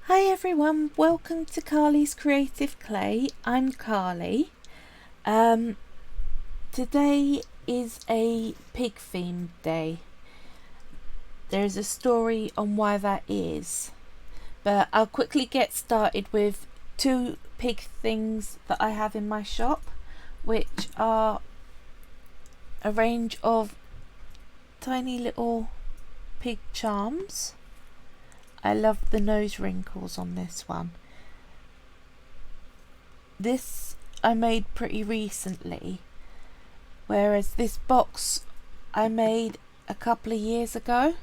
Hi everyone, welcome to Carly's Creative Clay. I'm Carly. Today is a pig themed day. There's a story on why that is, but I'll quickly get started with two pig things that I have in my shop, which are a range of tiny little pig charms. I love the nose wrinkles on this one. This I made pretty recently, whereas this box I made a couple of years ago,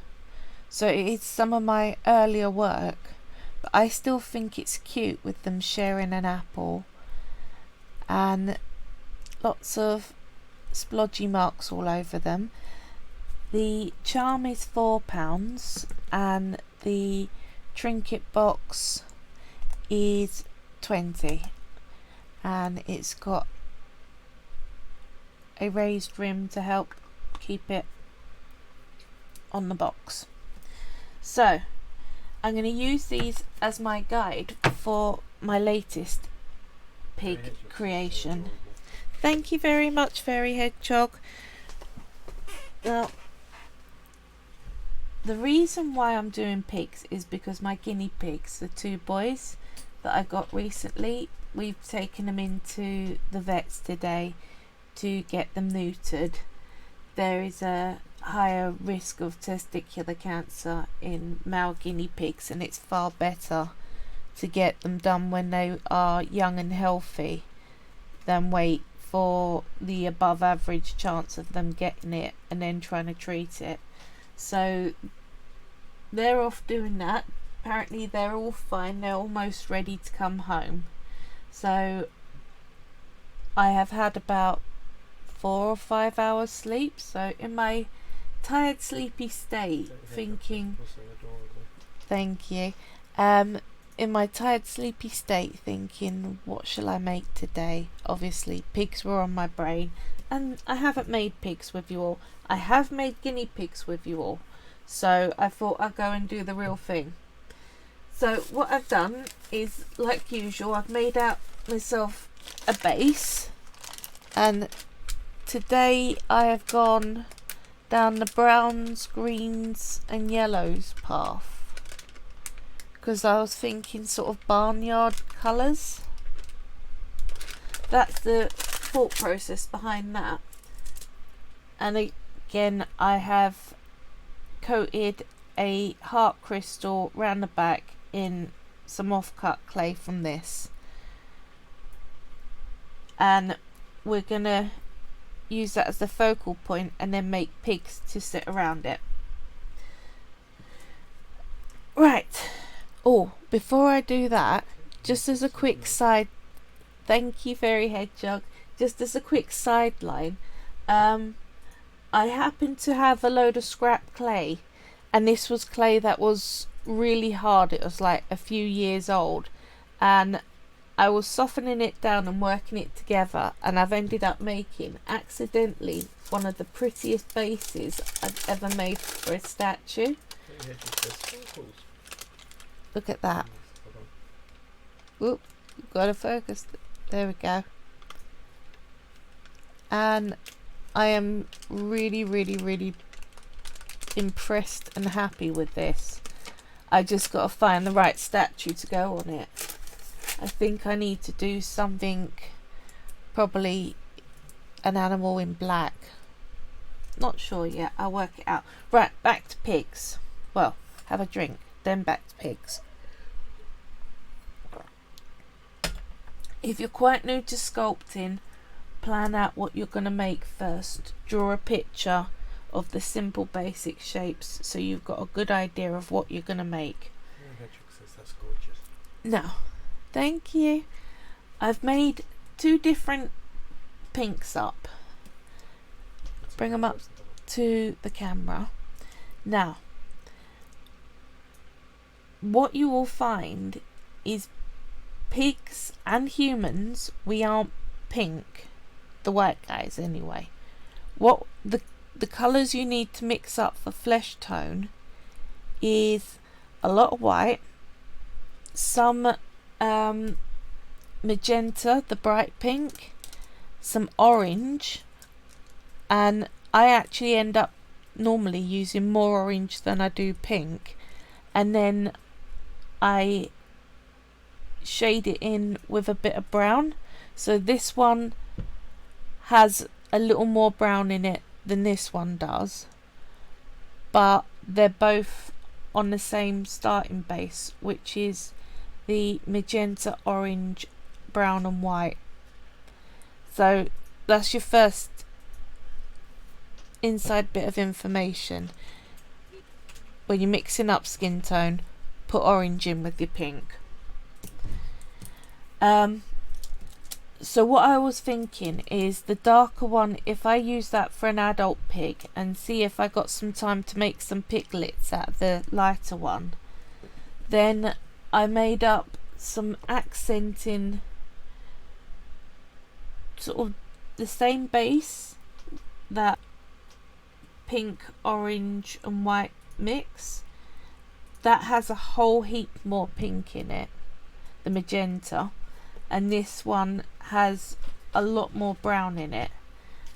so it is some of my earlier work, but I still think it's cute with them sharing an apple and lots of splodgy marks all over them. The charm is £4 and the trinket box is 20, and it's got a raised rim to help keep it on the box. So I'm going to use these as my guide for my latest pig creation. Thank you very much, Fairy Hedgehog. Now, the reason why I'm doing pigs is because my guinea pigs, the two boys that I got recently, we've taken them into the vets today to get them neutered. There is a higher risk of testicular cancer in male guinea pigs, and it's far better to get them done when they are young and healthy than wait for the above average chance of them getting it and then trying to treat it. So they're off doing that. Apparently they're all fine, they're almost ready to come home. So I have had about 4 or 5 hours sleep, so in my tired sleepy state thinking, thank you, in my tired sleepy state thinking, what shall I make today? Obviously pigs were on my brain, and I haven't made pigs with you all. I have made guinea pigs with you all, so I thought I'd go and do the real thing. So what I've done is, like usual, I've made out myself a base, and today I have gone down the browns, greens and yellows path, because I was thinking sort of barnyard colours. That's the thought process behind that. And again, I have coated a heart crystal round the back in some off-cut clay from this, and we're gonna use that as the focal point and then make pigs to sit around it. Right. Oh, before I do that, just as a quick side, thank you Fairy Hedgehog, just as a quick sideline, I happened to have a load of scrap clay, and this was clay that was really hard. It was like a few years old, and I was softening it down and working it together, and I've ended up making accidentally one of the prettiest bases I've ever made for a statue. Look at that. Whoop, got to focus. There we go. And I am really impressed and happy with this. I just got to find the right statue to go on it. I think I need to do something, probably an animal in black. Not sure yet, I'll work it out. Right, back to pigs. Well, have a drink, then back to pigs. If you're quite new to sculpting, plan out what you're going to make first. Draw a picture of the simple basic shapes so you've got a good idea of what you're going to make. That's gorgeous. No, thank you. I've made 2 different pinks up. Bring them up to the camera. Now, what you will find is pigs and humans, we aren't pink, the white guys anyway. What the colours you need to mix up for flesh tone is a lot of white, some magenta, the bright pink, some orange, and I actually end up normally using more orange than I do pink, and then I shade it in with a bit of brown. So this one has a little more brown in it than this one does, but they're both on the same starting base, which is the magenta, orange, brown and white. So that's your first inside bit of information. When you're mixing up skin tone, put orange in with your pink. So what I was thinking is the darker one, if I use that for an adult pig and see if I got some time to make some piglets out of the lighter one, then I made up some accenting, sort of the same base, that pink, orange and white mix. That has a whole heap more pink in it, the magenta, and this one has a lot more brown in it.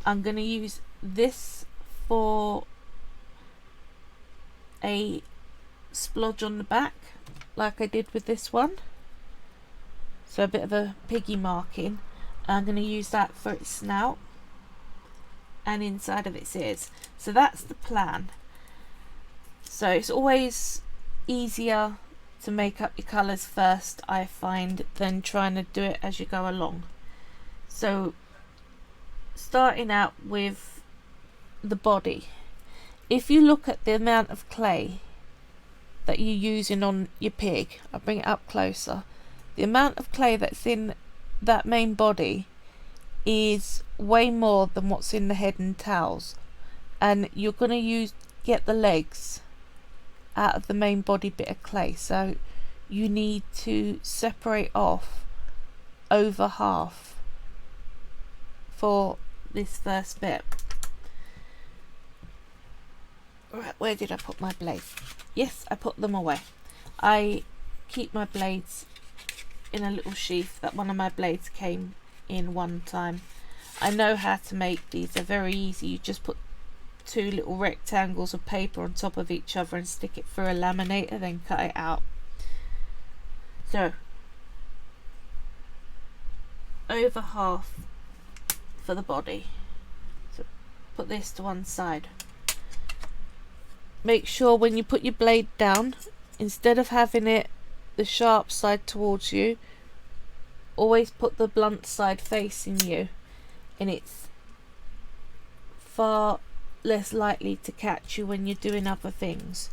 I'm going to use this for a splodge on the back like I did with this one, so a bit of a piggy marking. I'm going to use that for its snout and inside of its ears. So that's the plan. So it's always easier to make up your colours first, I find, than trying to do it as you go along. So starting out with the body, if you look at the amount of clay that you're using on your pig, I'll bring it up closer, the amount of clay that's in that main body is way more than what's in the head and tails, and you're going to get the legs out of the main body bit of clay, so you need to separate off over half for this first bit. Right, where did I put my blades? Yes, I put them away. I keep my blades in a little sheath that one of my blades came in one time. I know how to make these, they're very easy. You just put two little rectangles of paper on top of each other and stick it through a laminator, then cut it out. So over half for the body. So put this to one side. Make sure when you put your blade down, instead of having it the sharp side towards you, always put the blunt side facing you, and it's far less likely to catch you when you're doing other things.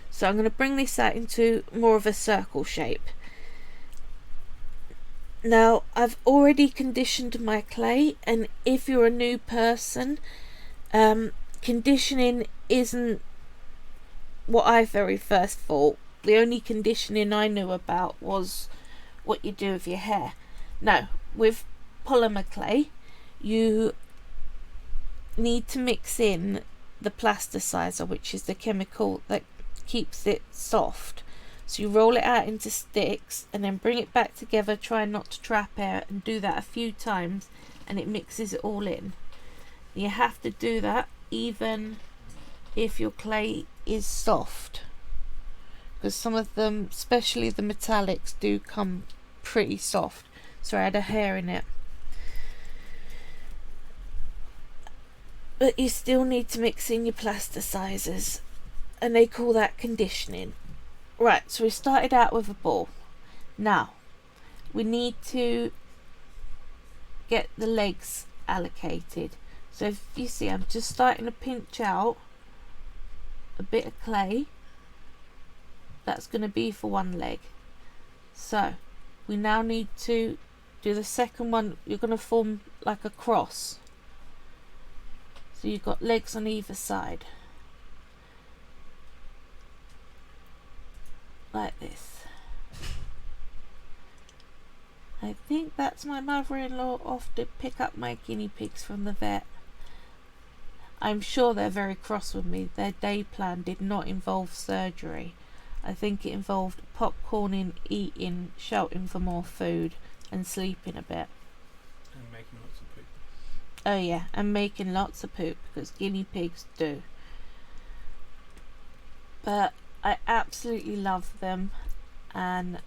So I'm going to bring this out into more of a circle shape. Now I've already conditioned my clay, and if you're a new person, conditioning isn't what I very first thought. The only conditioning I knew about was what you do with your hair. No, with polymer clay you need to mix in the plasticizer, which is the chemical that keeps it soft. So you roll it out into sticks and then bring it back together, try not to trap air, and do that a few times and it mixes it all in. You have to do that even if your clay is soft, because some of them, especially the metallics, do come pretty soft. So I had a hair in it. But you still need to mix in your plasticizers, and they call that conditioning. Right, so we started out with a ball. Now we need to get the legs allocated. So if you see, I'm just starting to pinch out a bit of clay. That's going to be for one leg. So we now need to do the second one. You're going to form like a cross. So you've got legs on either side, like this. I think that's my mother-in-law off to pick up my guinea pigs from the vet. I'm sure they're very cross with me. Their day plan did not involve surgery. I think it involved popcorning, eating, shouting for more food, and sleeping a bit. And making lots of poop. Oh yeah, and making lots of poop, because guinea pigs do. But I absolutely love them, and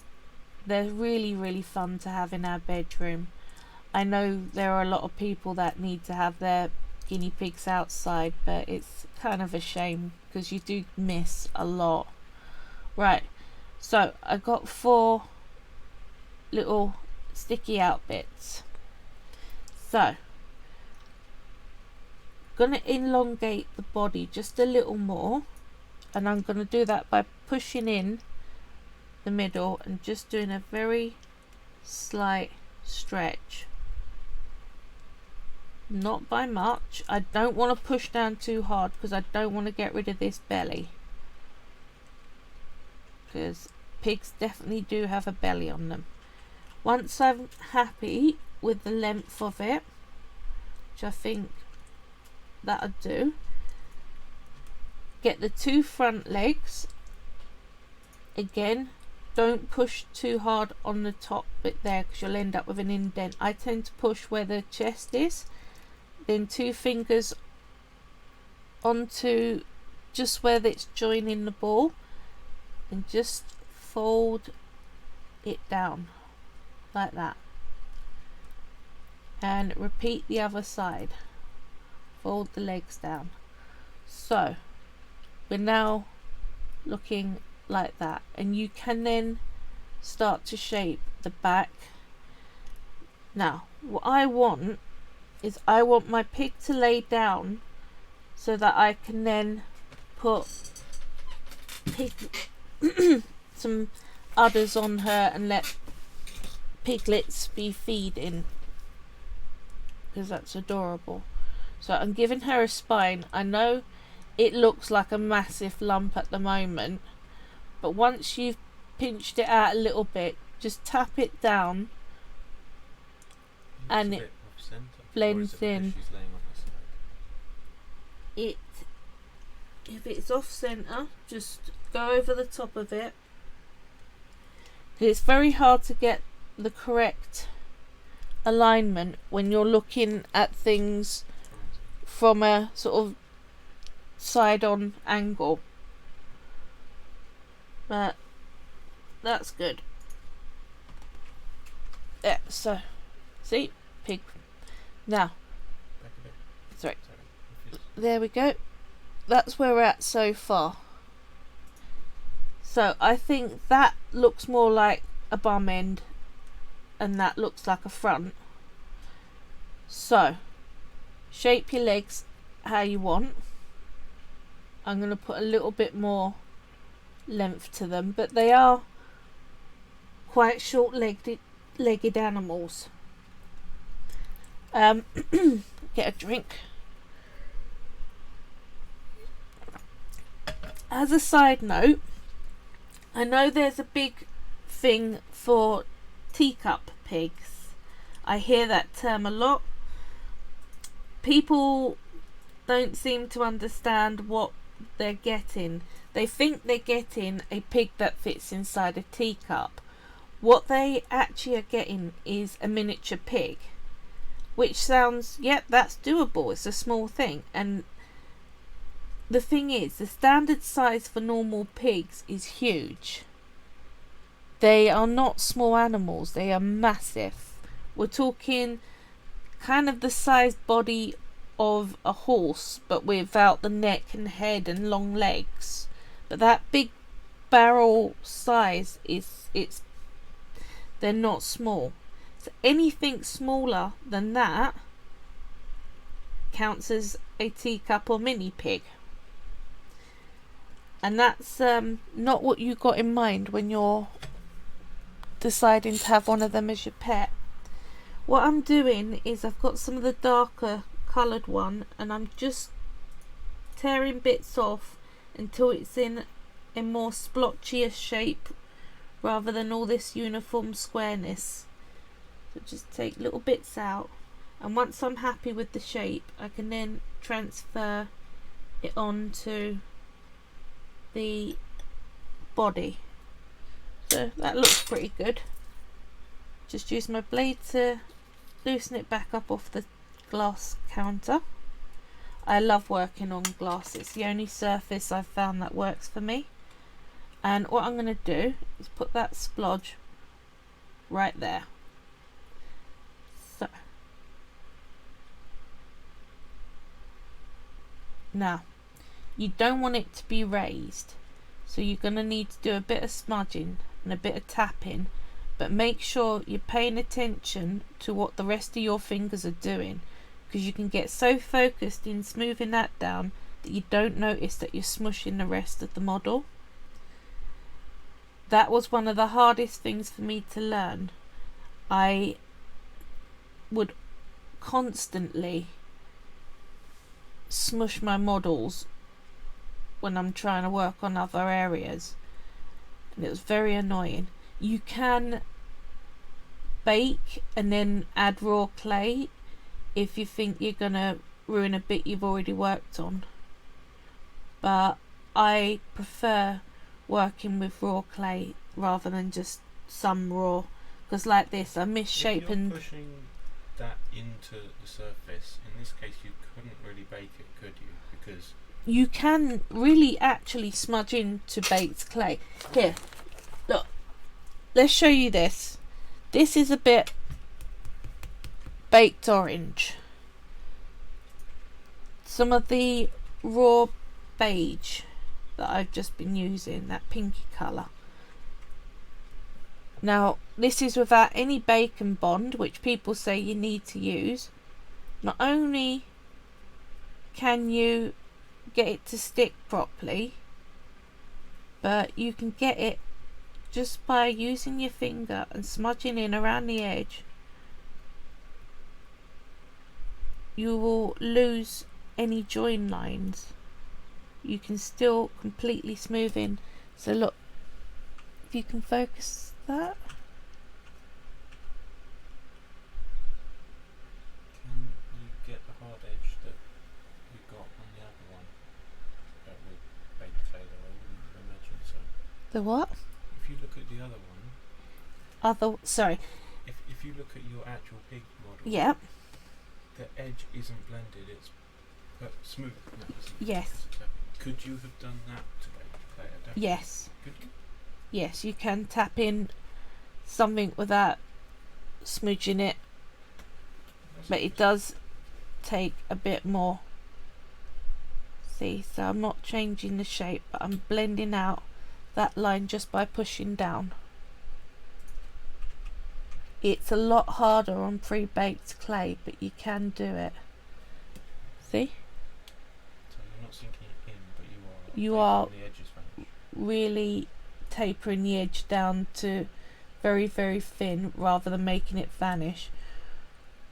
they're really, really fun to have in our bedroom. I know there are a lot of people that need to have their guinea pigs outside, but it's kind of a shame because you do miss a lot. Right, so I got 4 little sticky out bits. So, gonna elongate the body just a little more, and I'm gonna do that by pushing in the middle and just doing a very slight stretch. Not by much. I don't want to push down too hard because I don't want to get rid of this belly, because pigs definitely do have a belly on them. Once I'm happy with the length of it, which I think that'll do, get the 2 front legs. Again, don't push too hard on the top bit there because you'll end up with an indent. I tend to push where the chest is, then 2 fingers onto just where it's joining the ball, and just fold it down like that, and repeat the other side. Fold the legs down. So we're now looking like that, and you can then start to shape the back. Now what I want is I want my pig to lay down so that I can then put some udders on her and let Piglets be feeding, because that's adorable. So I'm giving her a spine. I know it looks like a massive lump at the moment, but once you've pinched it out a little bit, just tap it down and it blends in. If it's off center, just go over the top of it. It's very hard to get the correct alignment when you're looking at things from a sort of side on angle, but that's good. Yeah, so see, pig. Now, sorry, there we go. That's where we're at so far. So I think that looks more like a bum end, and that looks like a front. So shape your legs how you want. I'm going to put a little bit more length to them, but they are quite short-legged animals. Get a drink. As a side note, I know there's a big thing for teacup pigs. I hear that term a lot. People don't seem to understand what they're getting. They think they're getting a pig that fits inside a teacup. What they actually are getting is a miniature pig, which sounds, yep, that's doable. It's a small thing. And the thing is, the standard size for normal pigs is huge. They are not small animals, they are massive. We're talking kind of the size body of a horse, but without the neck and head and long legs. But that big barrel size they're not small. So anything smaller than that counts as a teacup or mini pig. And that's not what you got in mind when you're deciding to have one of them as your pet. What I'm doing is I've got some of the darker coloured one, and I'm just tearing bits off until it's in a more splotchier shape rather than all this uniform squareness. So just take little bits out, and once I'm happy with the shape, I can then transfer it onto the body. So that looks pretty good. Just use my blade to loosen it back up off the glass counter. I love working on glass. It's the only surface I've found that works for me. And what I'm going to do is put that splodge right there. So now you don't want it to be raised, so you're going to need to do a bit of smudging and a bit of tapping, but make sure you're paying attention to what the rest of your fingers are doing, because you can get so focused in smoothing that down that you don't notice that you're smushing the rest of the model. That was one of the hardest things for me to learn. I would constantly smush my models when I'm trying to work on other areas, and it was very annoying. You can bake and then add raw clay if you think you're gonna ruin a bit you've already worked on, but I prefer working with raw clay rather than just some raw, because like this I misshape and pushing that into the surface. In this case you couldn't really bake it, could you? Because you can really actually smudge into baked clay. Here, look, let's show you this. This is a bit baked orange. Some of the raw beige that I've just been using, that pinky colour. Now this is without any bacon bond, which people say you need to use. Not only can you get it to stick properly, but you can get it just by using your finger and smudging in around the edge. You will lose any join lines. You can still completely smooth in. So look, if you can focus that. can you get the hard edge that we got on the other one? That would bake clay, though I wouldn't imagine so. The what? If you look at the other one, Sorry. if you look at your actual pig model, Yeah. the edge isn't blended, it's smooth. No, Yes. Could you have done that to bake clay? I don't Yes. Could you? Yes, you can tap in something without smudging it, but it does take a bit more. See, so I'm not changing the shape, but I'm blending out that line just by pushing down. It's a lot harder on pre-baked clay, but you can do it. See? So you're not sinking it in, but You making are the edges vanish. really tapering the edge down to very, very thin rather than making it vanish.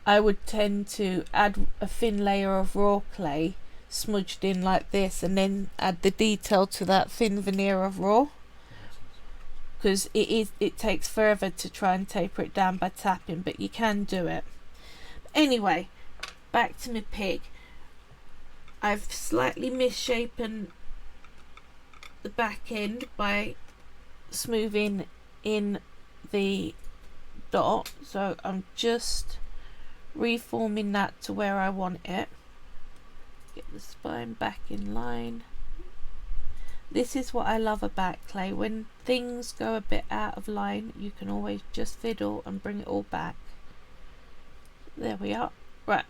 I would tend to add a thin layer of raw clay smudged in like this, and then add the detail to that thin veneer of raw, because it takes forever to try and taper it down by tapping, but you can do it. Anyway, back to my pig. I've slightly misshapen the back end by smoothing in the dot, so I'm just reforming that to where I want it. Get the spine back in line. This is what I love about clay. When things go a bit out of line, you can always just fiddle and bring it all back. There we are. Right,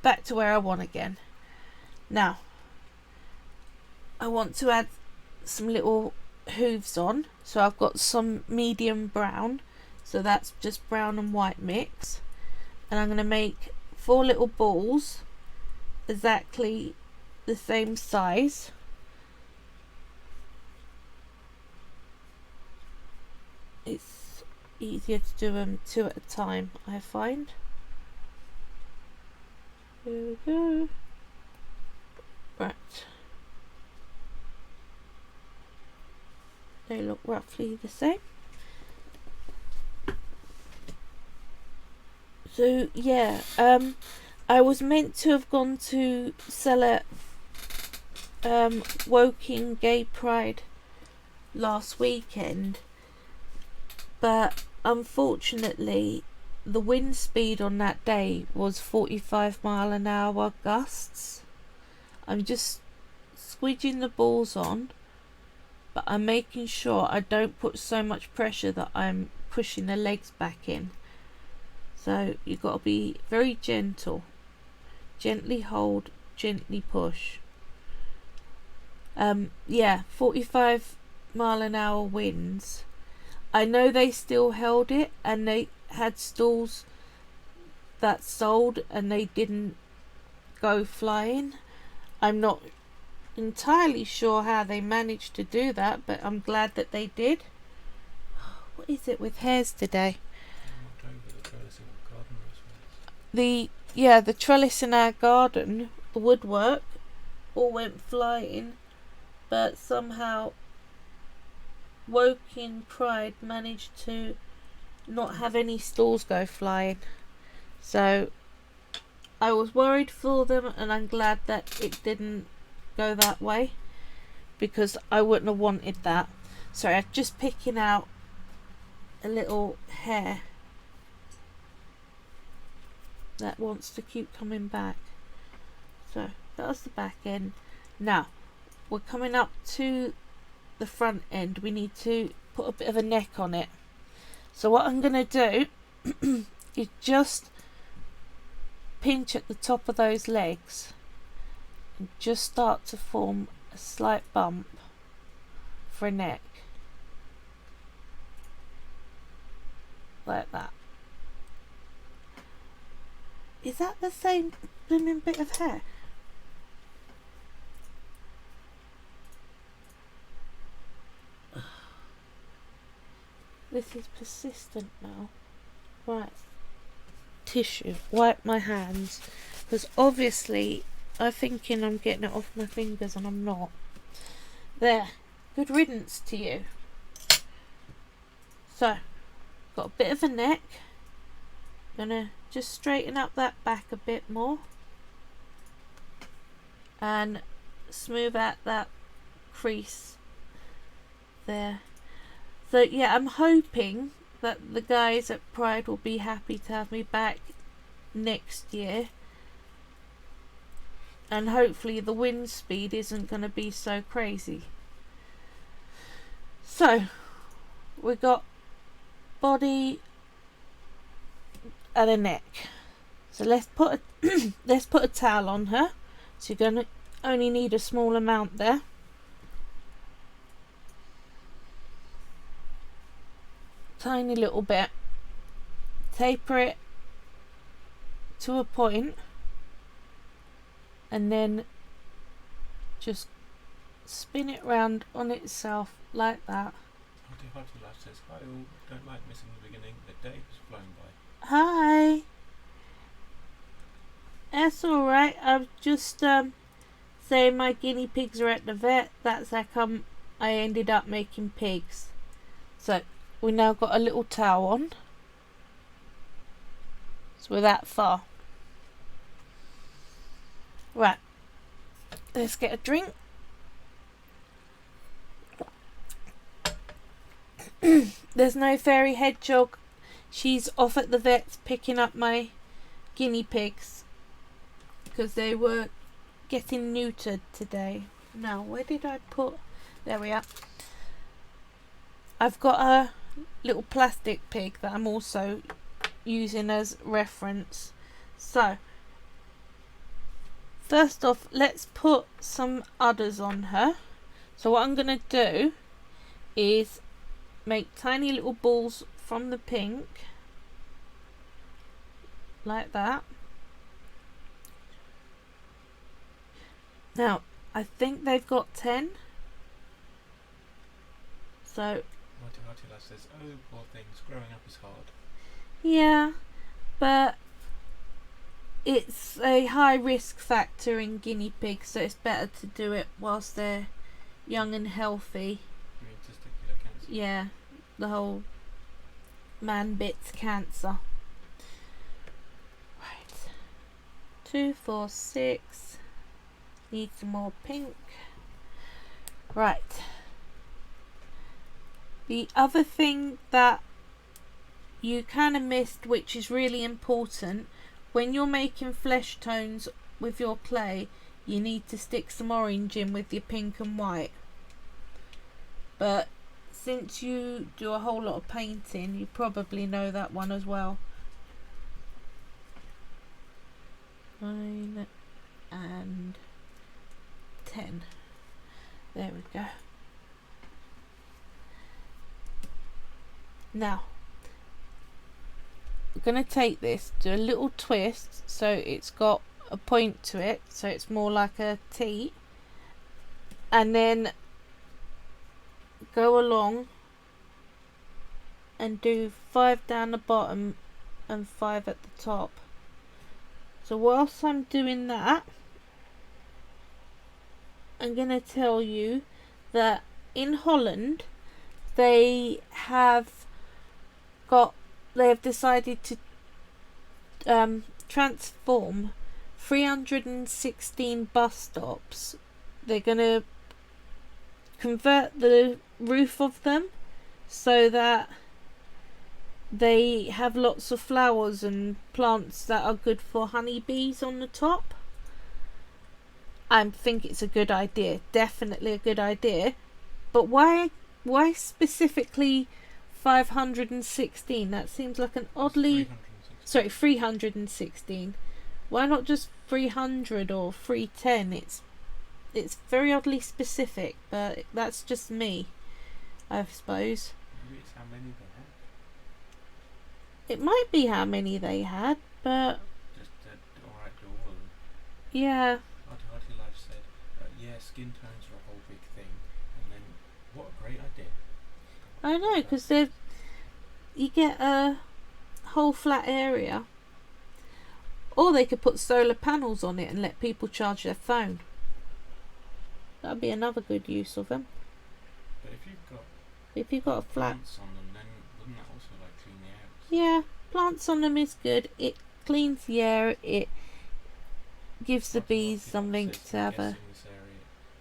back to where I want again. Now I want to add some little hooves on, so I've got some medium brown, so that's just brown and white mix, and I'm going to make 4 little balls exactly the same size. It's easier to do them 2 at a time, I find. Here we go. Right. They look roughly the same. So yeah, I was meant to have gone to sell at Woking Gay Pride last weekend, but unfortunately the wind speed on that day was 45 mile an hour gusts. I'm just squidging the balls on, but I'm making sure I don't put so much pressure that I'm pushing the legs back in. So you've got to be very gentle. Gently hold, gently push. Yeah, 45 mile an hour winds. I know they still held it, and they had stalls that sold and they didn't go flying. I'm not entirely sure how they managed to do that, but I'm glad that they did. What is it with hairs today? The trellis in our garden, the woodwork, all went flying, but somehow Woking Pride managed to not have any stalls go flying. So I was worried for them, and I'm glad that it didn't go that way, because I wouldn't have wanted that. Sorry, I'm just picking out a little hair that wants to keep coming back. So that was the back end. Now we're coming up to the front end. We need to put a bit of a neck on it. So what I'm going to do is just pinch at the top of those legs and just start to form a slight bump for a neck, like that. Is that the same blooming bit of hair? This is persistent now. Right, tissue, wipe my hands, because obviously I'm thinking I'm getting it off my fingers and I'm not. There, good riddance to you. So, got a bit of a neck. Gonna just straighten up that back a bit more and smooth out that crease there. So yeah, I'm hoping that the guys at Pride will be happy to have me back next year, and hopefully the wind speed isn't going to be so crazy. So we got body and a neck. So let's put a let's put a towel on her. So you're going to only need a small amount there. Tiny little bit. Taper it to a point, and then just spin it round on itself like that. Says, hi all, don't like missing the beginning, the day has flown by. Hi. That's alright. I'm just saying my guinea pigs are at the vet. That's how come I ended up making pigs. So we now got a little towel on. So we're that far. Right. Let's get a drink. There's no fairy hedgehog. She's off at the vet's picking up my guinea pigs because they were getting neutered today. Now, where did I put... There we are. I've got a little plastic pig that I'm also using as reference. So, first off, let's put some udders on her. So what I'm going to do is make tiny little balls from the pink, like that. Now, I think they've got 10. So... Marty says, oh, poor things, growing up is hard. Yeah, but it's a high risk factor in guinea pigs, so it's better to do it whilst they're young and healthy. You mean testicular cancer? Yeah, the whole man bits cancer. Right. 2, 4, 6. Need some more pink. Right. The other thing that you kind of missed, which is really important, when you're making flesh tones with your clay, you need to stick some orange in with your pink and white. But since you do a whole lot of painting, you probably know that one as well. 9 and 10. There we go. Now, I'm going to take this, do a little twist so it's got a point to it, so it's more like a T, and then go along and do 5 down the bottom and 5 at the top. So whilst I'm doing that, I'm going to tell you that in Holland they have decided to transform 316 bus stops. They're going to convert the roof of them so that they have lots of flowers and plants that are good for honeybees on the top. I think it's a good idea, definitely a good idea. But why specifically 516? That seems like an oddly... 316. Why not just 300 or 310? It's very oddly specific, but that's just me, I suppose. Maybe it's how many they had. It might be how many they had, but Just alright to all of them. yeah. Hearty Life said, yeah, skin tones are a whole big thing. And then, what a great idea. I know, because you get a whole flat area. Or they could put solar panels on it and let people charge their phone. That'd be another good use of them. But If you've got a flat... plants on them, then wouldn't that also like clean the air? Yeah, plants on them is good. It cleans the air. It gives the bees something to have a...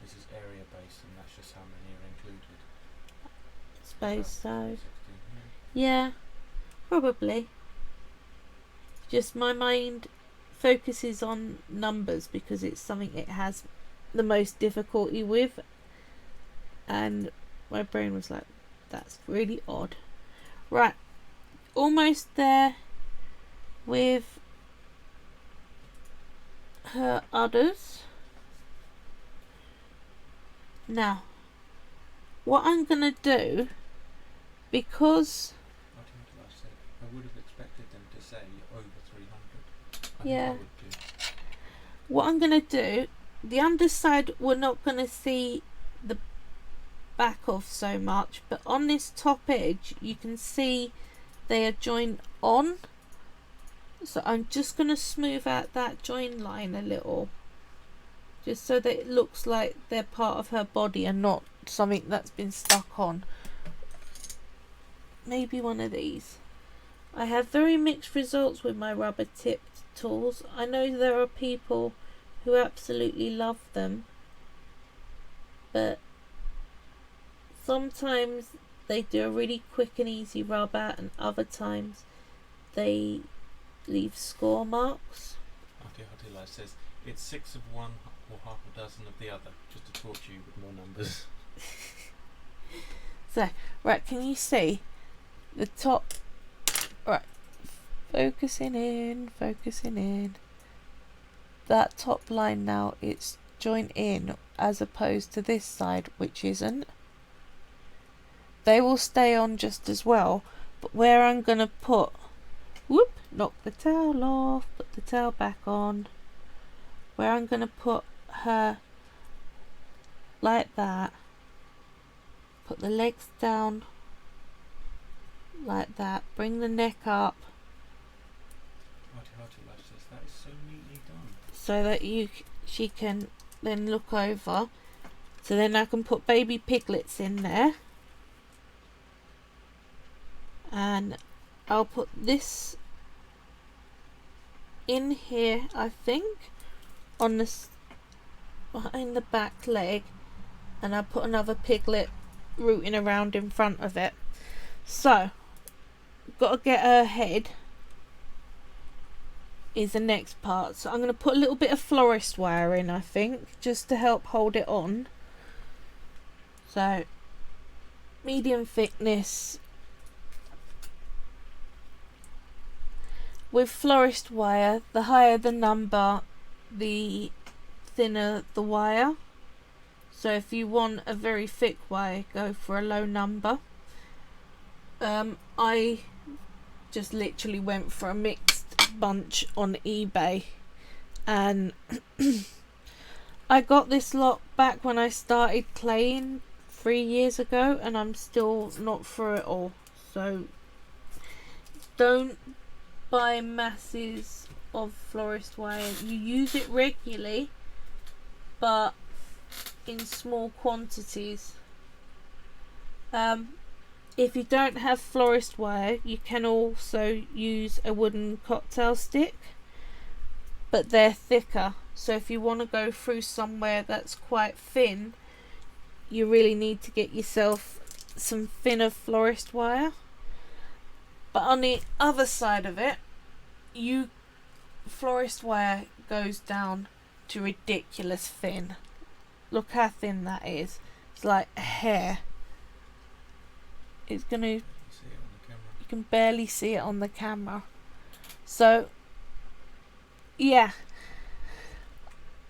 This is area based, and that's just how many are included. Suppose so. 16, Yeah, probably. Just my mind focuses on numbers because it's something it has the most difficulty with, and my brain was like, that's really odd. Right, almost there with her udders. Now, what I'm gonna do, because I would have expected them to say over 300. yeah, I would do. what I'm gonna do, the underside we're not gonna see the back of so much, but on this top edge you can see they are joined on, so I'm just gonna smooth out that join line a little, just so that it looks like they're part of her body and not something that's been stuck on. Maybe one of these. I have very mixed results with my rubber tipped tools. I know there are people who absolutely love them, but sometimes they do a really quick and easy rub out, and other times they leave score marks. Hearty Life says it's 6 of one or half a dozen of the other, just to torture you with more numbers. So, right, can you see the top? Right, focusing in. That top line now, it's joined in as opposed to this side, which isn't. They will stay on just as well, but where I'm going to put, knock the towel off, put the towel back on, where I'm going to put her like that, put the legs down like that, bring the neck up, Hearty Life says that is so neatly done. so that she can then look over. So then I can put baby piglets in there, and I'll put this in here, I think, on this behind the back leg, and I'll put another piglet rooting around in front of it. So, got to get her head is the next part. So I'm going to put a little bit of florist wire in, I think, just to help hold it on. So, medium thickness. With florist wire, the higher the number, the thinner the wire. So if you want a very thick wire, go for a low number. I just literally went for a mixed bunch on eBay, and I got this lot back when I started claying 3 years ago, and I'm still not through it all. So don't buy masses of florist wire. You use it regularly, but in small quantities. If you don't have florist wire, you can also use a wooden cocktail stick, but they're thicker. So if you want to go through somewhere that's quite thin, you really need to get yourself some thinner florist wire. But on the other side of it, florist wire goes down to ridiculous thin. Look how thin that is. It's like a hair. It's gonna. You can barely see it on the camera. So, yeah.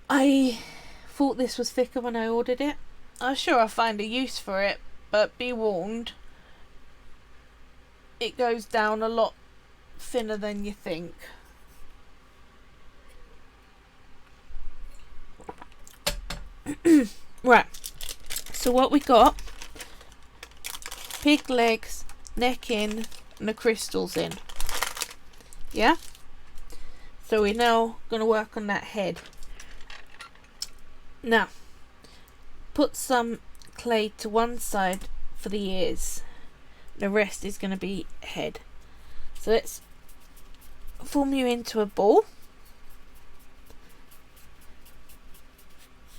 I thought this was thicker when I ordered it. I'm sure I'll find a use for it, but be warned, it goes down a lot thinner than you think. Right, so what we got: pig legs, neck in, and the crystals in. Yeah? So we're now going to work on that head. Now, put some clay to one side for the ears. The rest is going to be head. So let's form you into a ball.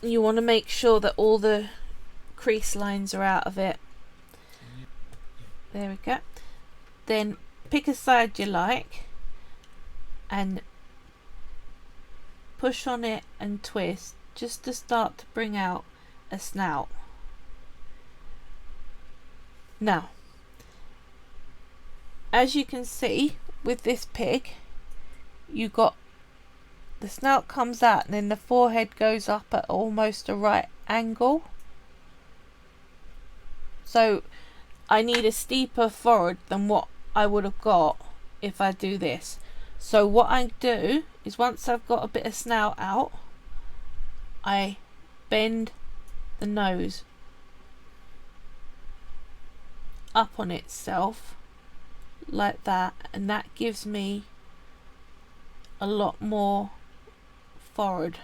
You want to make sure that all the crease lines are out of it. There we go. Then pick a side you like and push on it and twist just to start to bring out a snout. Now, as you can see with this pig, you got the snout comes out and then the forehead goes up at almost a right angle. So I need a steeper forehead than what I would have got if I do this. So what I do is, once I've got a bit of snout out, I bend the nose up on itself like that, and that gives me a lot more forehead,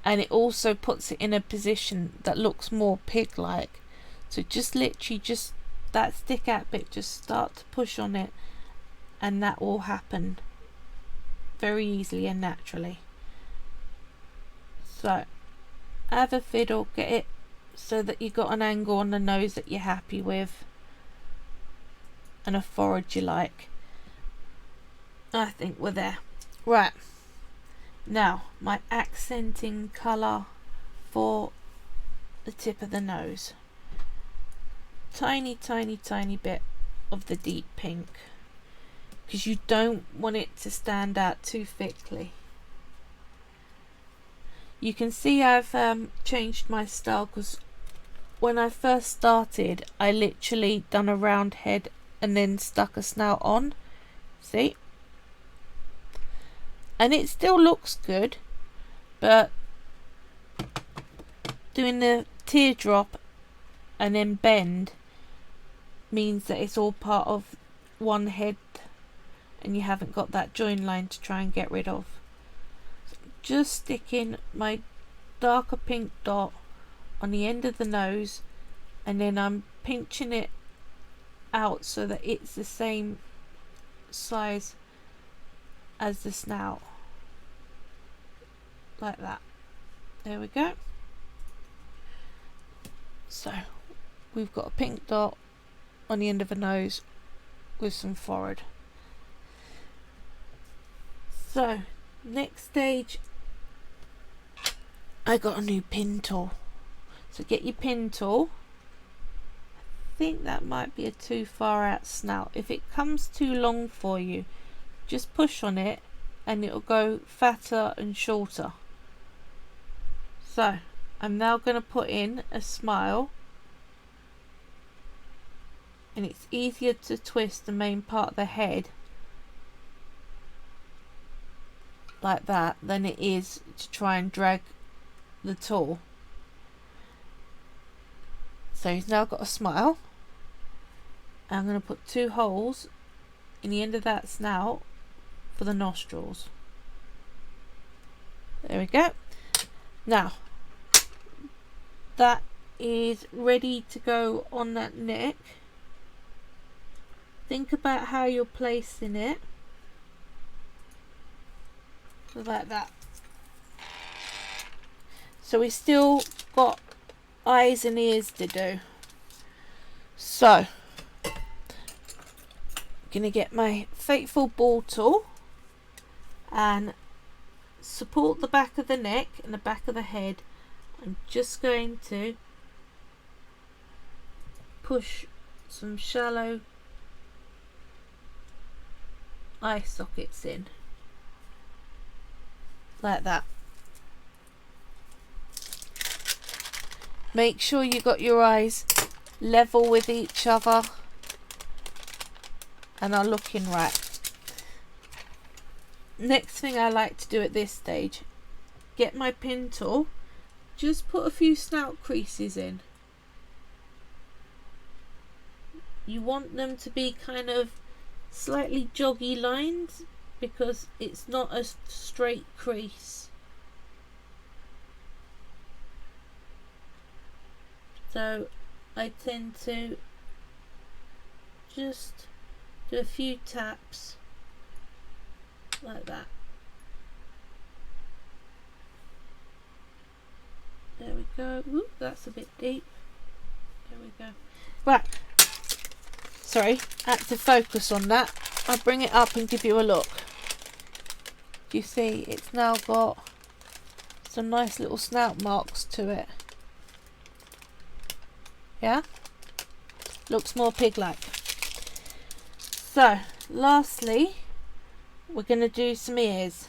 and it also puts it in a position that looks more pig-like. So just literally just that stick out bit, just start to push on it, and that will happen very easily and naturally. So have a fiddle, get it so that you got an angle on the nose that you're happy with and a forehead you like. I think we're there. Right, now my accenting colour for the tip of the nose. Tiny bit of the deep pink, because you don't want it to stand out too thickly. You can see I've changed my style, because when I first started I literally done a round head and then stuck a snout on. See? And it still looks good, but doing the teardrop and then bend means that it's all part of one head and you haven't got that join line to try and get rid of. So just sticking my darker pink dot on the end of the nose, and then I'm pinching it out so that it's the same size as the snout, like that. There we go. So we've got a pink dot on the end of a nose with some forehead. So next stage, I got a new pin tool. So get your pin tool. I think that might be a too far out snout. If it comes too long for you, just push on it and it'll go fatter and shorter. So I'm now going to put in a smile, and it's easier to twist the main part of the head like that than it is to try and drag the tool. So he's now got a smile. I'm going to put 2 holes in the end of that snout for the nostrils. There we go. Now that is ready to go on that neck. Think about how you're placing it. Like that. So we still got eyes and ears to do. So I'm going to get my fateful ball tool and support the back of the neck and the back of the head. I'm just going to push some shallow eye sockets in like that. Make sure you got your eyes level with each other and are looking right. Next thing I like to do at this stage, get my pin tool, just put a few snout creases in. You want them to be kind of slightly joggy lines because it's not a straight crease. So I tend to just do a few taps like that. There we go. Ooh, that's a bit deep. There we go. Right. Sorry, I had to focus on that. I'll bring it up and give you a look. You see, it's now got some nice little snout marks to it. Yeah? Looks more pig-like. So, lastly, we're going to do some ears.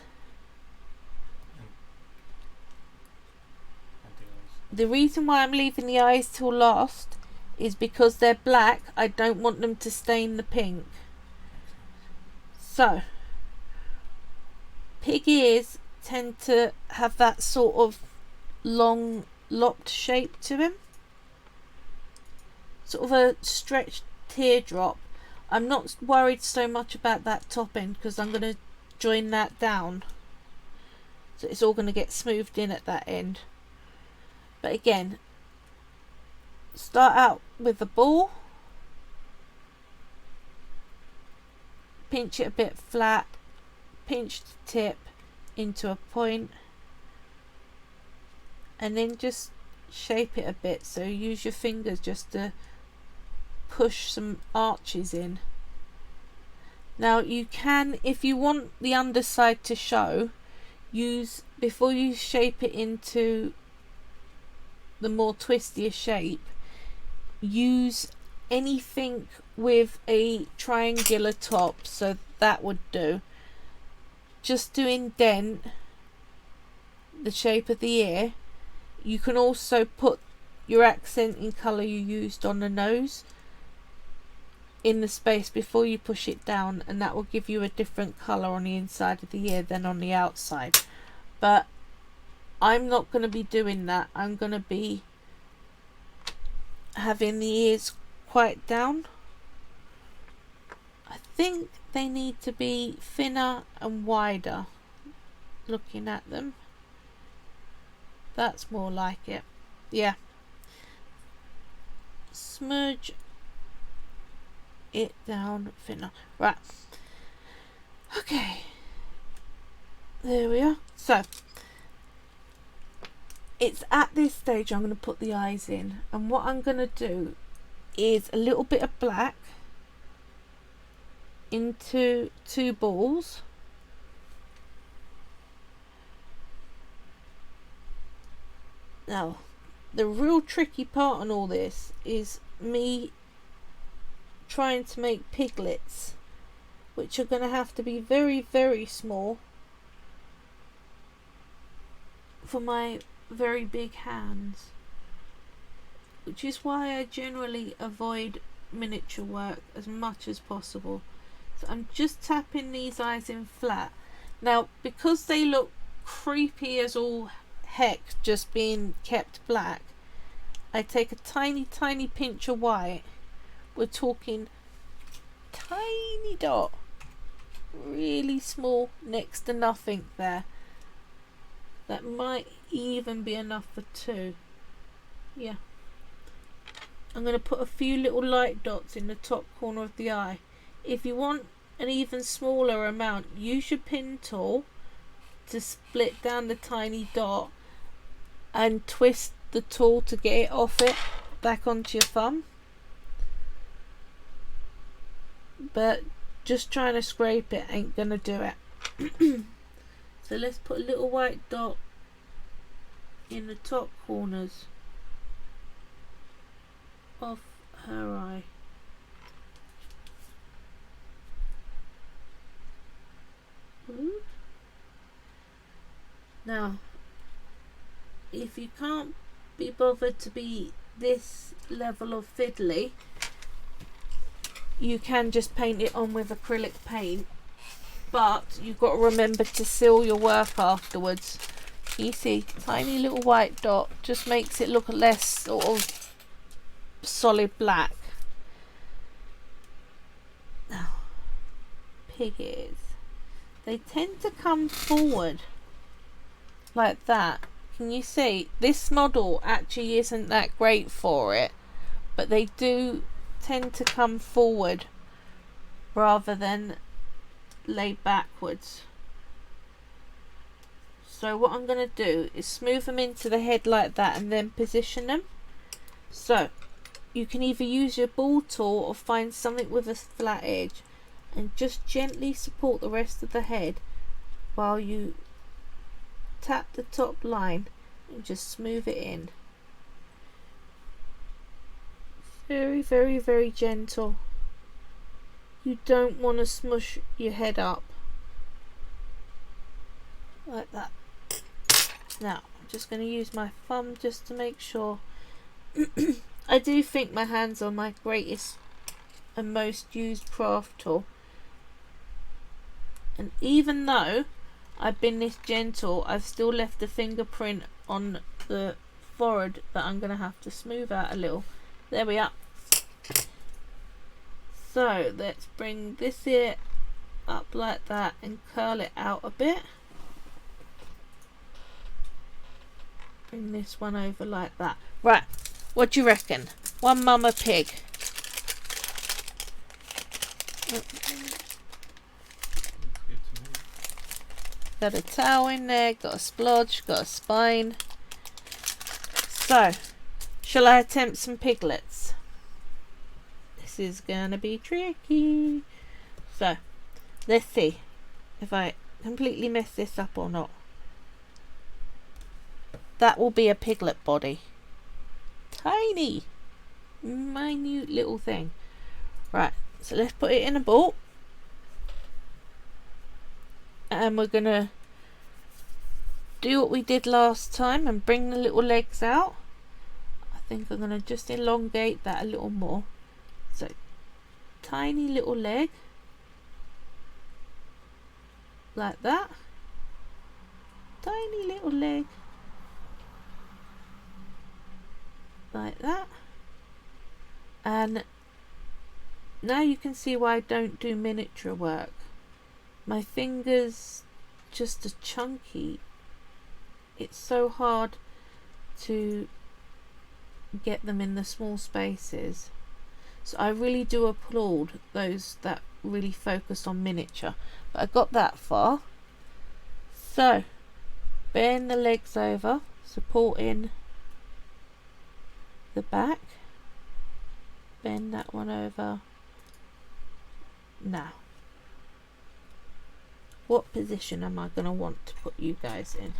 The reason why I'm leaving the eyes till last is because they're black. I don't want them to stain the pink. So, pig ears tend to have that sort of long lopped shape to them. Sort of a stretched teardrop. I'm not worried so much about that top end because I'm going to join that down. So it's all going to get smoothed in at that end. But again, start out with the ball. Pinch it a bit flat. Pinch the tip into a point. And then just shape it a bit. So use your fingers just to push some arches in. Now you can, if you want the underside to show, use, before you shape it into the more twistier shape, use anything with a triangular top, so that would do, just to indent the shape of the ear. You can also put your accenting colour you used on the nose in the space before you push it down, and that will give you a different colour on the inside of the ear than on the outside. But I'm not going to be doing that. I'm going to be having the ears quite down. I think they need to be thinner and wider looking at them. That's more like it. Yeah. Smudge it down thinner. Right. Okay. There we are. So it's at this stage I'm going to put the eyes in, and what I'm going to do is a little bit of black into 2 balls. Now, the real tricky part on all this is me trying to make piglets, which are going to have to be very, very small for my very big hands, which is why I generally avoid miniature work as much as possible. So I'm just tapping these eyes in flat. Now, because they look creepy as all heck just being kept black, I take a tiny pinch of white. We're talking tiny dot, really small, next to nothing there. That might even be enough for 2. Yeah, I'm going to put a few little light dots in the top corner of the eye. If you want an even smaller amount, use your pin tool to split down the tiny dot and twist the tool to get it off it back onto your thumb. But just trying to scrape it ain't gonna do it. So let's put a little white dot in the top corners of her eye. Now, if you can't be bothered to be this level of fiddly, you can just paint it on with acrylic paint, but you've got to remember to seal your work afterwards. You see, tiny little white dot just makes it look less sort of solid black. Now, Piglets, they tend to come forward like that. Can you see? This model actually isn't that great for it, but they do tend to come forward rather than lay backwards. So what I'm going to do is smooth them into the head like that and then position them. So you can either use your ball tool or find something with a flat edge and just gently support the rest of the head while you tap the top line and just smooth it in. Very, very, very gentle. You don't want to smush your head up like that. Now I'm just going to use my thumb just to make sure. I do think my hands are my greatest and most used craft tool, and even though I've been this gentle, I've still left a fingerprint on the forehead that I'm going to have to smooth out a little. There we are. So let's bring this here up like that and curl it out a bit. Bring this one over like that. Right, what do you reckon? One mama pig. Got a towel in there, got a splodge, got a spine. So, shall I attempt some piglets? This is gonna be tricky. So, let's see if I completely mess this up or not. That will be a piglet body. Tiny, minute little thing. Right, so let's put it in a ball. And we're gonna do what we did last time and bring the little legs out. I think I'm gonna just elongate that a little more. So, tiny little leg, like that. Tiny little leg, like that. And now you can see why I don't do miniature work. My fingers just are chunky. It's so hard to get them in the small spaces. So I really do applaud those that really focus on miniature. But I got that far. So, bend the legs over, supporting the back. bend that one over. Now, what position am I going to want to put you guys in?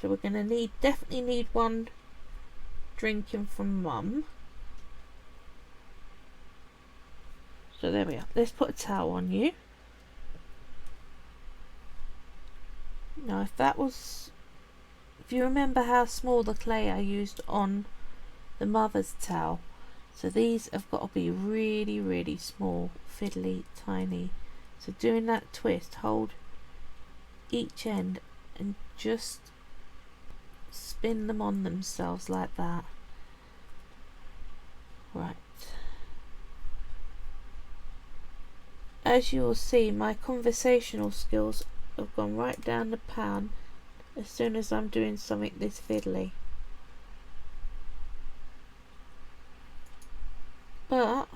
So we're going to definitely need one drinking from Mum. So there we are. Let's put a towel on you. Now if you remember how small the clay I used on the mother's towel, so these have got to be really, really small, fiddly, tiny. So doing that twist, hold each end and just spin them on themselves like that. Right. As you will see, my conversational skills have gone right down the pan as soon as I'm doing something this fiddly. But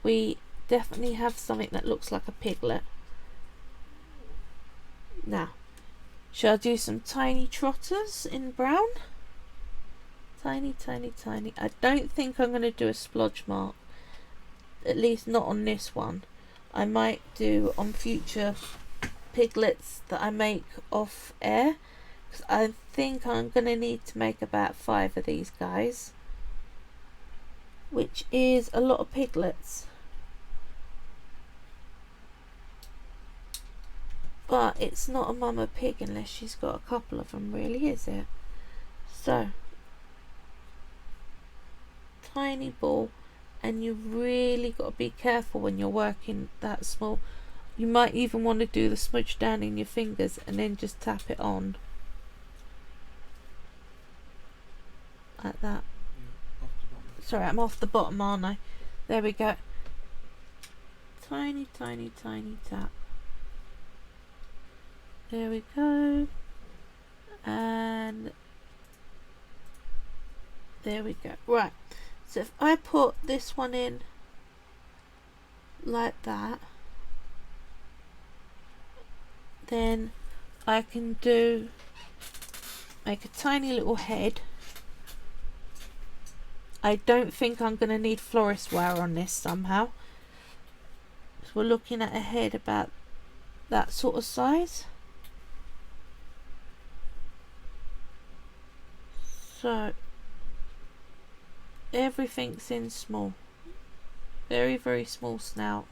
we definitely have something that looks like a piglet. Now, shall I do some tiny trotters in brown? Tiny, tiny, tiny. I don't think I'm going to do a splodge mark. At least not on this one. I might do on future piglets that I make off air. Because I think I'm going to need to make about 5 of these guys. Which is a lot of piglets. But it's not a mama pig unless she's got a couple of them, really, is it? So, tiny ball, and you've really got to be careful when you're working that small. You might even want to do the smudge down in your fingers and then just tap it on. Like that. Sorry, I'm off the bottom, aren't I? There we go. Tiny, tiny, tiny tap. There we go. And there we go. Right. So if I put this one in like that, then I can make a tiny little head. I don't think I'm going to need florist wire on this somehow. So we're looking at a head about that sort of size. So everything's in small. Very, very small snout.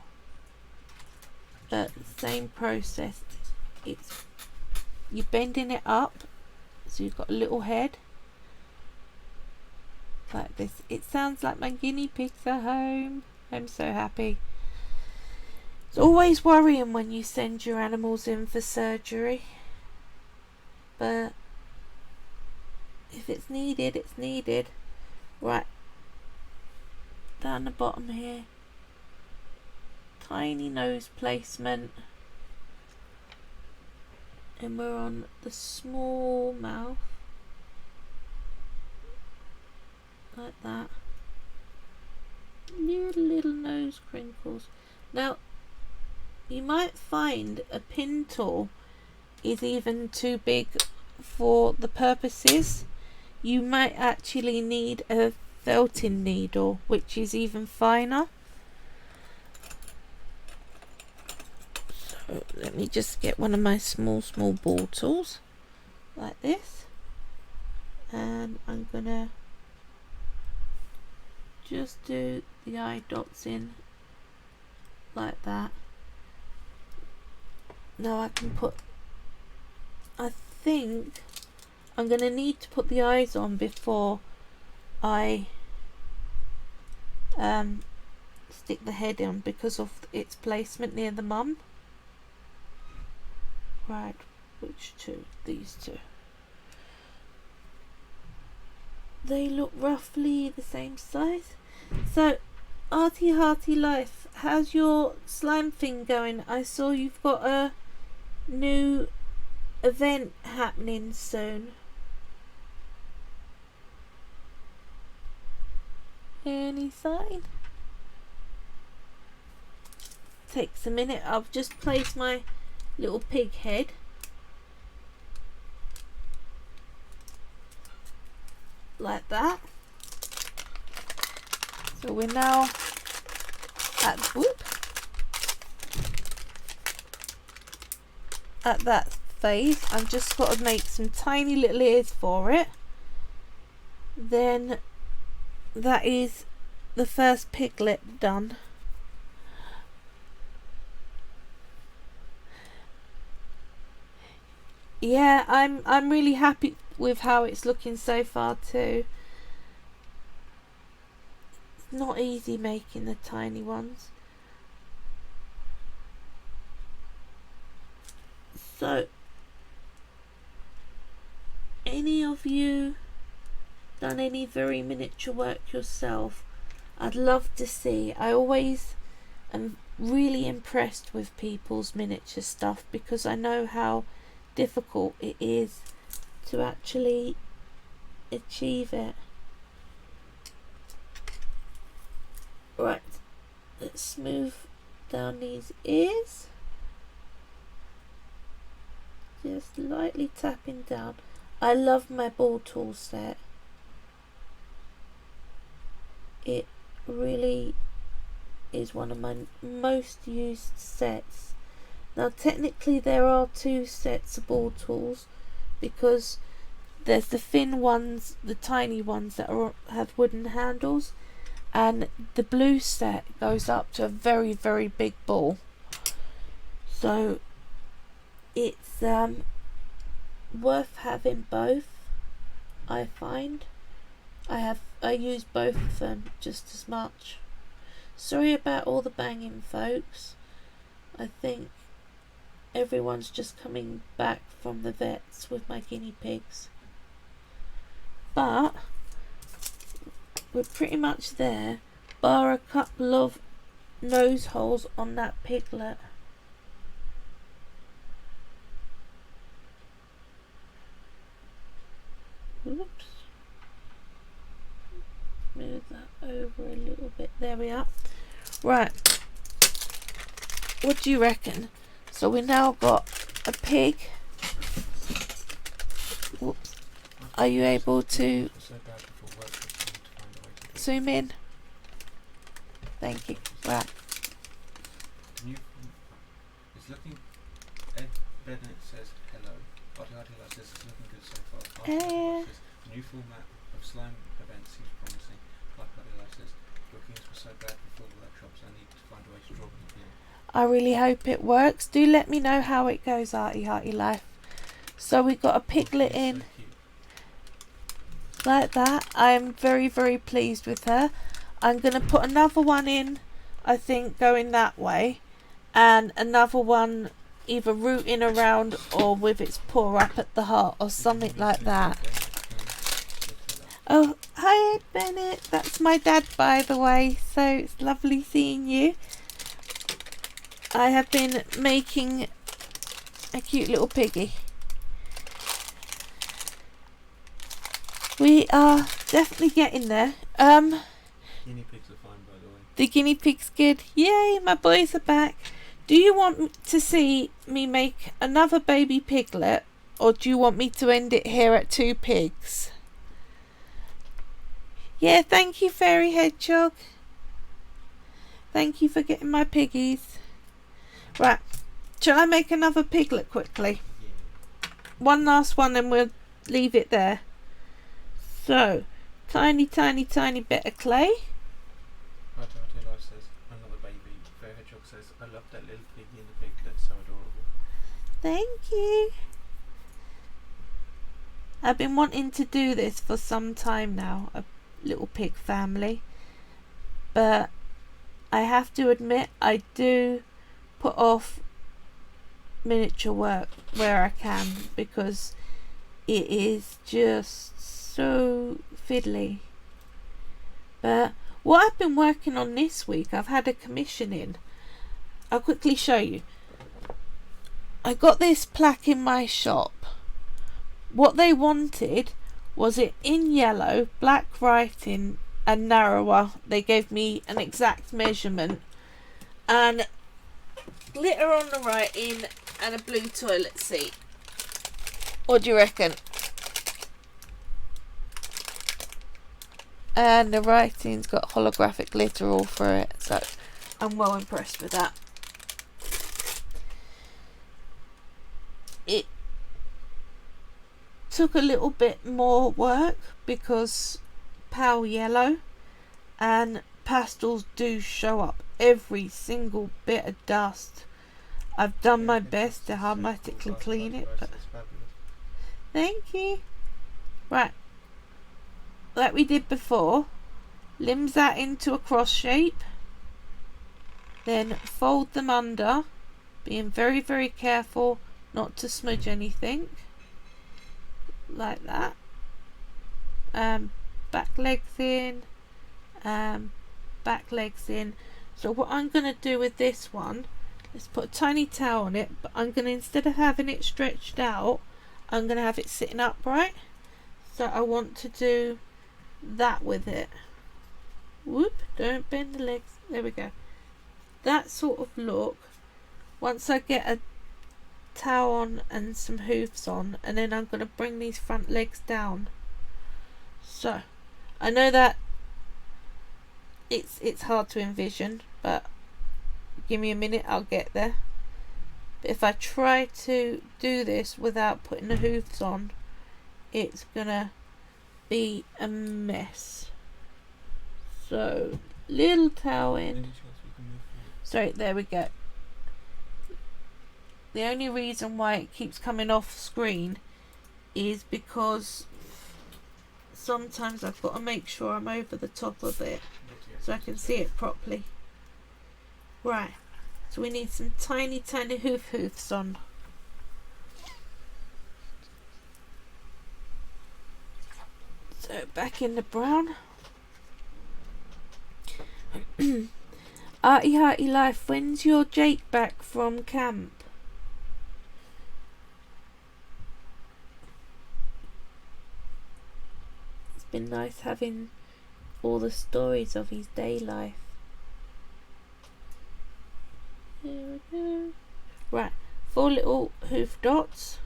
But same process. You're bending it up. So you've got a little head. Like this. It sounds like my guinea pigs are home. I'm so happy. It's always worrying when you send your animals in for surgery. But if it's needed, it's needed. Right. Down the bottom here. Tiny nose placement. And we're on the small mouth. Like that. Little nose crinkles. Now, you might find a pin tool is even too big for the purposes. You might actually need a felting needle, which is even finer. So let me just get one of my small ball tools like this, and I'm gonna just do the eye dots in like that. Now I think I'm going to need to put the eyes on before I stick the head in because of its placement near the mum. Right, which two? These two. They look roughly the same size. So, arty hearty life, how's your slime thing going? I saw you've got a new event happening soon. Any sign? Takes a minute. I've just placed my little pig head. Like that. So we're now at that phase. I've just got to make some tiny little ears for it. Then that is the first piglet done. Yeah, I'm really happy with how it's looking so far too. It's not easy making the tiny ones. So, any of you done any very miniature work yourself? I'd love to see. I always am really impressed with people's miniature stuff because I know how difficult it is to actually achieve it. Right, let's smooth down these ears. Just lightly tapping down. I love my ball tool set. It really is one of my most used sets. Now technically there are two sets of ball tools because there's the thin ones, the tiny ones that have wooden handles, and the blue set goes up to a very, very big ball. So it's worth having both, I find. I use both of them just as much. Sorry about all the banging, folks. I think everyone's just coming back from the vets with my guinea pigs. But we're pretty much there, bar a couple of nose holes on that piglet. Oops. Move that over a little bit. There we are. Right. What do you reckon? So we now got a pig. Whoops. Are you able to zoom in? Thank you. Right. It's looking. Ed Bennett says hello. Articulate says it's looking good so far. Articulate says new format of slime events seems promising. Articulate says bookings were so bad for full workshops. I need to find a way to draw them again. I really hope it works. Do let me know how it goes, Arty Life. So we got a piglet in. Like that. I'm very, very pleased with her. I'm going to put another one in, I think, going that way, and another one either rooting around or with its paw up at the heart or something like that. Oh, hi Ed Bennett. That's my dad, by the way, so it's lovely seeing you. I have been making a cute little piggy. We are definitely getting there. Guinea pigs are fine, by the way. The guinea pig's good. Yay, my boys are back. Do you want to see me make another baby piglet, or do you want me to end it here at 2 pigs? Yeah, thank you, Fairy Hedgehog. Thank you for getting my piggies. Right, shall I make another piglet quickly? Yeah. One last one and we'll leave it there. So, tiny, tiny, tiny bit of clay. Articulate says another baby. Fairy Hedgehog says I love that little piggy in the piglet, so adorable. Thank you. I've been wanting to do this for some time now, a little pig family, but I have to admit I do put off miniature work where I can because it is just so fiddly. But what I've been working on this week, I've had a commission in. I'll quickly show you. I got this plaque in my shop. What they wanted was it in yellow, black writing and narrower. They gave me an exact measurement and glitter on the writing and a blue toilet seat. What do you reckon? and the writing's got holographic glitter all through it, so I'm well impressed with that. It took a little bit more work because pale yellow and pastels do show up every single bit of dust. I've done my best to hermetically clean it, but thank you. Right, like we did before, limbs that into a cross shape, then fold them under, being very, very careful not to smudge anything, like that. Back legs in, back legs in. So what I'm going to do with this one, let's put a tiny towel on it, but I'm going to, instead of having it stretched out, I'm going to have it sitting upright. So I want to do that with it. Whoop, don't bend the legs. There we go. That sort of look. Once I get a towel on and some hoofs on, and then I'm going to bring these front legs down. So I know that it's hard to envision, but give me a minute, I'll get there. But if I try to do this without putting the hoofs on, it's gonna be a mess. So little towel in. Sorry, there we go. The only reason why it keeps coming off screen is because sometimes I've got to make sure I'm over the top of it so I can see it properly. Right, so we need some tiny hoofs on. So back in the brown. Arty Hearty Life, when's your Jake back from camp? It's been nice having all the stories of his day life. There we go. Right, 4 little hoof dots.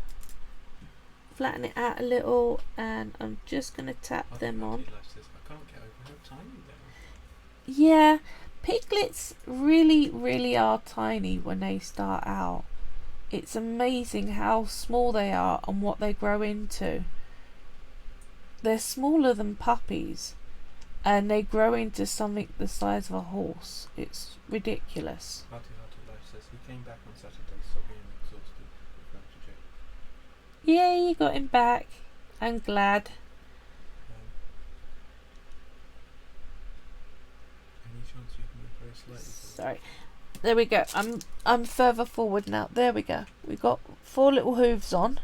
Flatten it out a little, and I'm just going to tap them on. I can't get over how tiny they are. Yeah, piglets really are tiny when they start out. It's amazing how small they are and what they grow into. They're smaller than puppies, and they grow into something the size of a horse. It's ridiculous. Hearty Life says he came back on Saturday, soggy and exhausted. Yeah, you got him back. I'm glad. Any chance you can move very slightly? Sorry. There we go. I'm further forward now. There we go. We've got 4 little hooves on,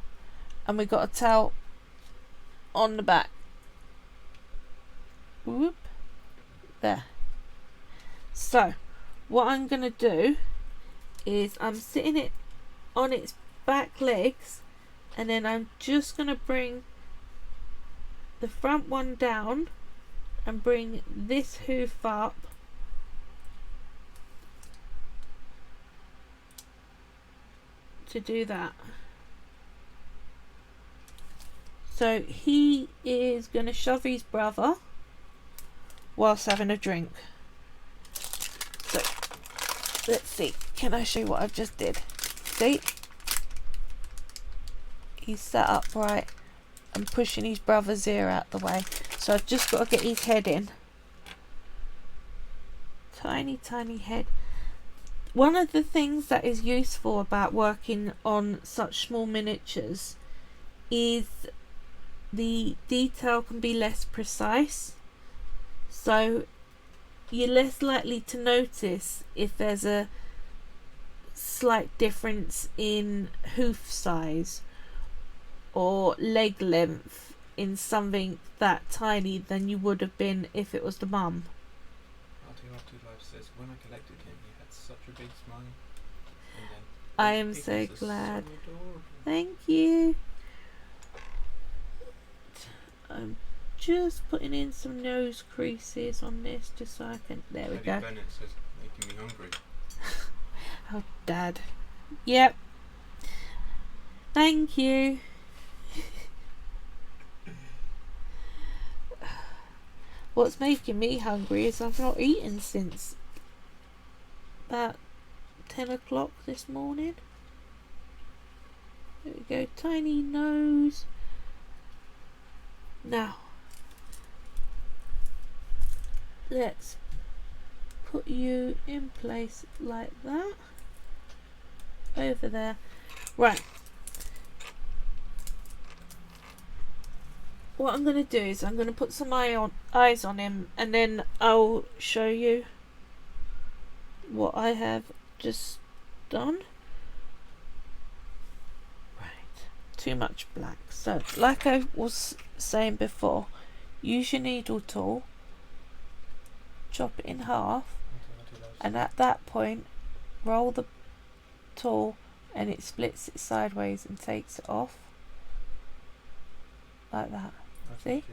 and we've got a towel on the back. Whoop. There. So, what I'm going to do is I'm sitting it on its back legs, and then I'm just going to bring the front one down and bring this hoof up to do that. So he is going to shove his brother whilst having a drink. So let's see, can I show you what I've just did? See, he's sat upright and pushing his brother's ear out the way, so I've just got to get his head in. Tiny head. One of the things that is useful about working on such small miniatures is the detail can be less precise, so you're less likely to notice if there's a slight difference in hoof size or leg length in something that tiny than you would have been if it was the mum. Hearty Life says when I collected him he had such a big smile. And then I am so Piglets are glad. So adorable. Thank you. I'm just putting in some nose creases on this just so I can. There we go. Bennett says making me hungry. Oh, Dad. Yep. Thank you. What's making me hungry is I've not eaten since about 10 o'clock this morning. There we go, tiny nose. Now, let's put you in place like that. Over there. Right. What I'm going to do is I'm going to put some eyes on him, and then I'll show you what I have just done. Right. Too much black. So, like I was saying before, use your needle tool, chop it in half, and at that point, roll the tool and it splits it sideways and takes it off. Like that. See?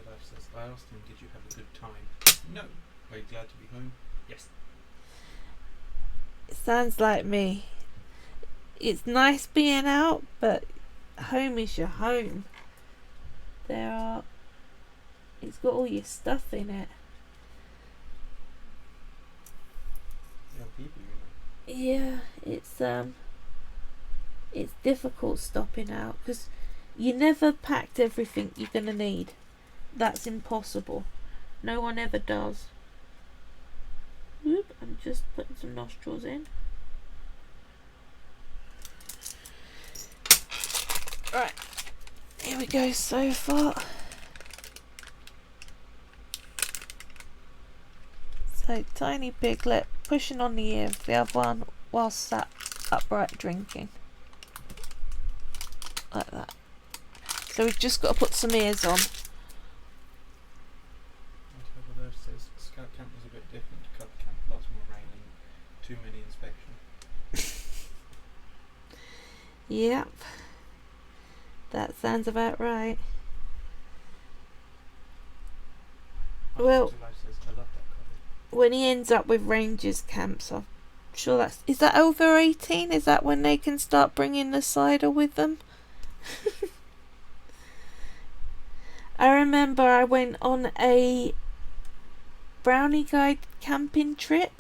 I asked him, did you have a good time? No. Are you glad to be home? Yes. It sounds like me. It's nice being out, but home is your home. It's got all your stuff in it. Young people, you know. Yeah, it's difficult stopping out because you never packed everything you're gonna need. That's impossible. No one ever does. Oop, I'm just putting some nostrils in. Right, here we go so far. So, tiny Piglet pushing on the ear of the other one while sat upright drinking. Like that. So we've just got to put some ears on. Whatever there says Scout Camp was a bit different to Cub Camp. Lots more rain and too many inspection. Yep. That sounds about right. Well, I love that colour. when he ends up with Rangers camps, I'm sure is that over 18? Is that when they can start bringing the cider with them? I remember I went on a brownie guide camping trip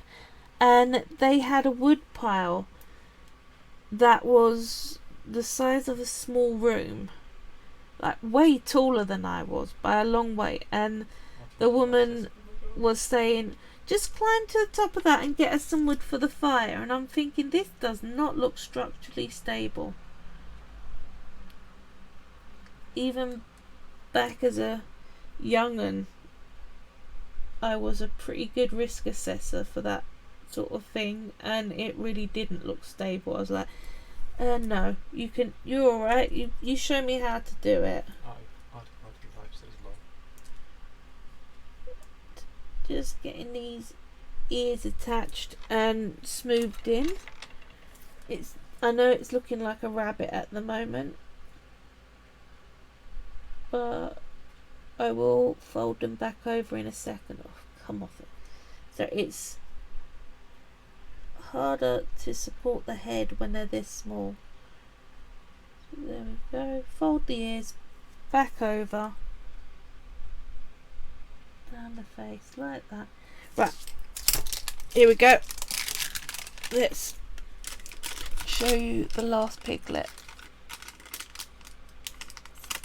and they had a wood pile that was the size of a small room, like way taller than I was by a long way, and the woman was saying, just climb to the top of that and get us some wood for the fire, and I'm thinking, this does not look structurally stable. Even back as a young'un, I was a pretty good risk assessor for that sort of thing, and it really didn't look stable. I was like, no, you're alright, you show me how to do it. Just getting these ears attached and smoothed in. I know it's looking like a rabbit at the moment, but I will fold them back over in a second. Oh, come off it. So it's harder to support the head when they're this small. So there we go. Fold the ears back over, down the face like that. Right, here we go. Let's show you the last piglet.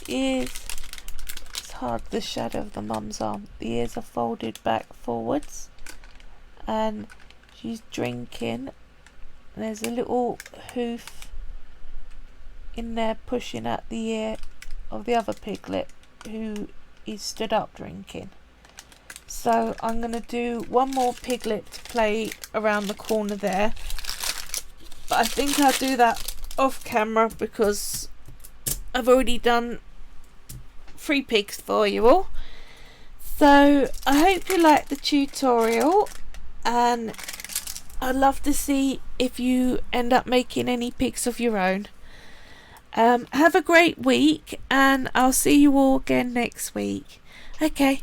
Ears, it's hard, the shadow of the mum's arm. The ears are folded back forwards and she's drinking. There's a little hoof in there pushing at the ear of the other piglet who is stood up drinking. So I'm going to do one more piglet to play around the corner there, but I think I'll do that off camera because I've already done 3 pigs for you all. So I hope you liked the tutorial, and I'd love to see if you end up making any pigs of your own. Have a great week, and I'll see you all again next week. Okay.